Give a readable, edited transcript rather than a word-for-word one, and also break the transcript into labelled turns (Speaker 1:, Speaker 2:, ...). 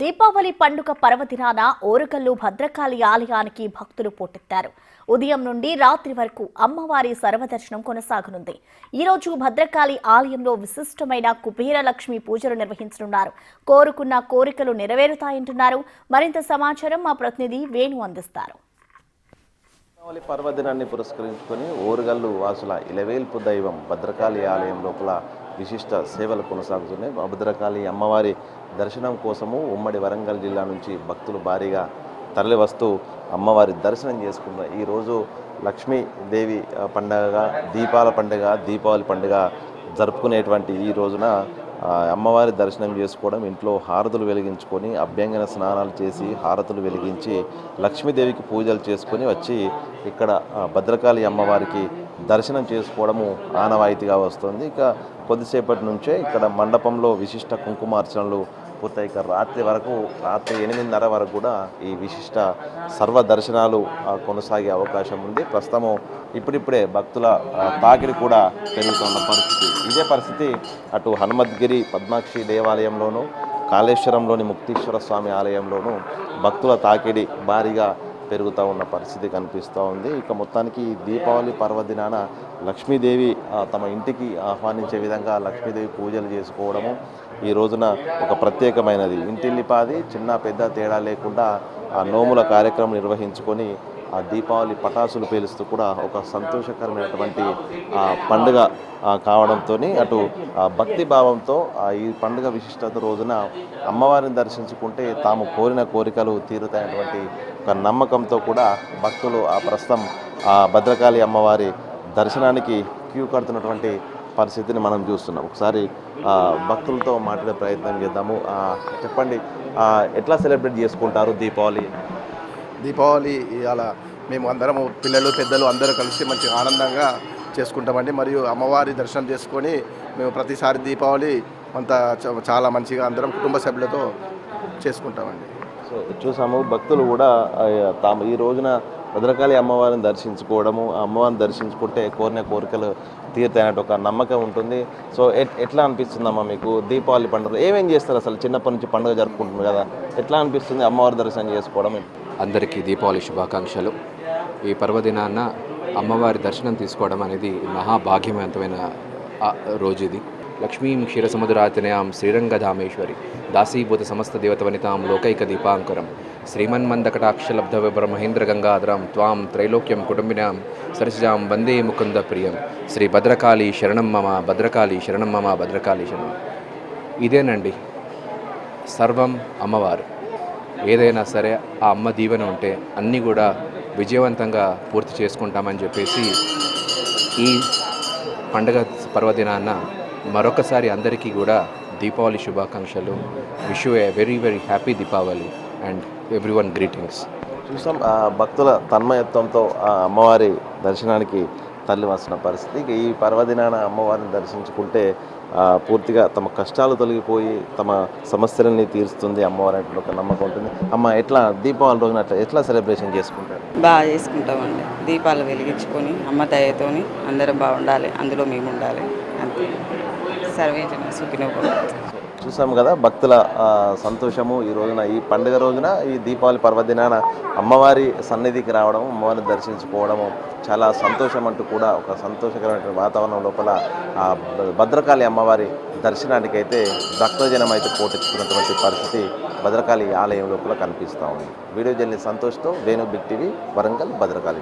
Speaker 1: దీపావళి పండుగ పర్వదినాన ఓరుగల్లు భద్రకాళి ఆలయానికి భక్తులు పోటెత్తారు. ఉదయం నుండి రాత్రి వరకు అమ్మవారి సర్వదర్శనం కొనసాగనుంది. ఈ రోజు భద్రకాళి ఆలయంలో విశిష్టమైన కుబేర లక్ష్మి పూజలు నిర్వహించనున్నారు. కోరుకున్న కోరికలు నెరవేరుతాయంటున్నారు. మరింత సమాచారం మా ప్రతినిధి వేణు అందిస్తారు.
Speaker 2: దీపావళి పర్వదినాన్ని పురస్కరించుకొని ఓరుగల్లు వాసుల ఇలవేల్పు దైవం భద్రకాళి ఆలయం లోపల విశిష్ట సేవలు కొనసాగుతున్నాయి. భద్రకాళి అమ్మవారి దర్శనం కోసము ఉమ్మడి వరంగల్ జిల్లా నుంచి భక్తులు భారీగా తరలివస్తూ అమ్మవారి దర్శనం చేసుకున్నారు. ఈరోజు లక్ష్మీదేవి పండుగగా దీపావళి పండుగ జరుపుకునేటువంటి ఈ రోజున అమ్మవారి దర్శనం చేసుకోవడం, ఇంట్లో హారతులు వెలిగించుకొని అభ్యంగన స్నానాలు చేసి హారతులు వెలిగించి లక్ష్మీదేవికి పూజలు చేసుకొని వచ్చి ఇక్కడ భద్రకాళి అమ్మవారికి దర్శనం చేసుకోవడము ఆనవాయితీగా వస్తుంది. ఇక కొద్దిసేపటి నుంచే ఇక్కడ మండపంలో విశిష్ట కుంకుమార్చనలు పూర్తయి రాత్రి 8:30 వరకు కూడా ఈ విశిష్ట సర్వ దర్శనాలు కొనసాగే అవకాశం ఉంది. ప్రస్తుతము ఇప్పుడిప్పుడే భక్తుల తాకిడి కూడా పెరుగుతున్న పరిస్థితి. ఇదే పరిస్థితి అటు హనుమద్గిరి పద్మాక్షి దేవాలయంలోనూ, కాళేశ్వరంలోని ముక్తీశ్వర స్వామి ఆలయంలోనూ భక్తుల తాకిడి భారీగా పెరుగుతూ ఉన్న పరిస్థితి కనిపిస్తూ ఉంది. ఇక మొత్తానికి దీపావళి పర్వదినాన లక్ష్మీదేవి తమ ఇంటికి ఆహ్వానించే విధంగా లక్ష్మీదేవి పూజలు చేసుకోవడము ఈ రోజున ఒక ప్రత్యేకమైనది. ఇంటిల్లిపాది చిన్న పెద్ద తేడా లేకుండా ఆ నోముల కార్యక్రమం నిర్వహించుకొని ఆ దీపావళి పటాసులు పేలుస్తూ కూడా ఒక సంతోషకరమైనటువంటి పండుగ కావడంతో అటు భక్తి భావంతో ఈ పండుగ విశిష్టత రోజున అమ్మవారిని దర్శించుకుంటే తాము కోరిన కోరికలు తీరుతాయన్నటువంటి ఒక నమ్మకంతో కూడా భక్తులు ప్రస్తుతం భద్రకాళి అమ్మవారి దర్శనానికి క్యూ కడుతున్నటువంటి పరిస్థితిని మనం చూస్తున్నాం. ఒకసారి భక్తులతో మాట్లాడే ప్రయత్నం చేద్దాము. చెప్పండి, ఎట్లా సెలబ్రేట్ చేసుకుంటారు దీపావళి? ఇవాళ మేము అందరము పిల్లలు పెద్దలు అందరూ కలిసి మంచి ఆనందంగా చేసుకుంటామండి. మరియు అమ్మవారి దర్శనం చేసుకొని మేము ప్రతిసారి దీపావళి అంతా చాలా మంచిగా అందరం కుటుంబ సభ్యులతో చేసుకుంటామండి. సో చూసాము, భక్తులు కూడా తాము ఈ రోజున భద్రకాళి అమ్మవారిని దర్శించుకోవడము, అమ్మవారిని దర్శించుకుంటే కోరిన కోరికలు తీరుతాయన్నట్టు ఒక నమ్మకం ఉంటుంది. సో ఎట్లా అనిపిస్తుందమ్మా మీకు దీపావళి పండుగ? ఏమేం చేస్తారు అసలు? చిన్నప్పటి నుంచి పండుగ జరుపుకుంటున్నారు కదా, ఎట్లా అనిపిస్తుంది అమ్మవారి దర్శనం చేసుకోవడం?
Speaker 3: అందరికీ దీపావళి శుభాకాంక్షలు. ఈ పర్వదినాన్న అమ్మవారి దర్శనం తీసుకోవడం అనేది మహాభాగ్యవంతమైన రోజు ఇది. లక్ష్మీం క్షీరసముద్రాతినయాం శ్రీరంగధామేశ్వరి దాసీభూత సమస్త దేవతవనితాం లోకైక దీపాంకరం శ్రీమన్మందకటాక్షలబ్ధ బ్రహ్మేంద్ర గంగాధరం త్వాం త్రైలోక్యం కుటుంబినాం సరసిజాం వందే ముకుంద ప్రియం శ్రీ భద్రకాళి శరణం మమ భద్రకాళి శరణం మమ భద్రకాళి శరణం. ఇదేనండి, సర్వం అమ్మవారు. ఏదైనా సరే ఆ అమ్మ దీవెన ఉంటే అన్నీ కూడా విజయవంతంగా పూర్తి చేసుకుంటామని చెప్పేసి ఈ పండుగ పర్వదినాన్న మరొకసారి అందరికీ కూడా దీపావళి శుభాకాంక్షలు. Wish you a very very happy Deepavali and everyone greetings.
Speaker 2: చూసాం భక్తుల తన్మయత్వంతో అమ్మవారి దర్శనానికి తల్లి వస్తున్న పరిస్థితి. ఈ పర్వదినాన అమ్మవారిని దర్శించుకుంటే పూర్తిగా తమ కష్టాలు తొలగిపోయి తమ సమస్యలన్నీ తీరుస్తుంది అమ్మవారి అంటే ఒక నమ్మకం ఉంటుంది. అమ్మ, ఎట్లా దీపావళి రోజున ఎట్లా సెలబ్రేషన్ చేసుకుంటారు?
Speaker 4: బాగా చేసుకుంటామండి. దీపాలు వెలిగించుకొని అమ్మ దయతోని అందరం బాగుండాలి, అందులో మేము ఉండాలి అంతే. సర్వేజన సుఖినో భవంతు.
Speaker 2: చూసాం కదా భక్తుల సంతోషము. ఈ రోజున ఈ పండుగ రోజున ఈ దీపావళి పర్వదినాన అమ్మవారి సన్నిధికి రావడం, అమ్మవారిని దర్శించుకోవడము చాలా సంతోషం అంటూ కూడా ఒక సంతోషకరమైన వాతావరణం లోపల భద్రకాళి అమ్మవారి దర్శనానికి అయితే భక్తజనం అయితే పోటెత్తుకున్నటువంటి పరిస్థితి భద్రకాళి ఆలయం లోపల కనిపిస్తూ ఉంది. వీడియో జర్నలిస్ట్ సంతోష్తో వేణు, బిగ్ టీవీ, వరంగల్, భద్రకాళి.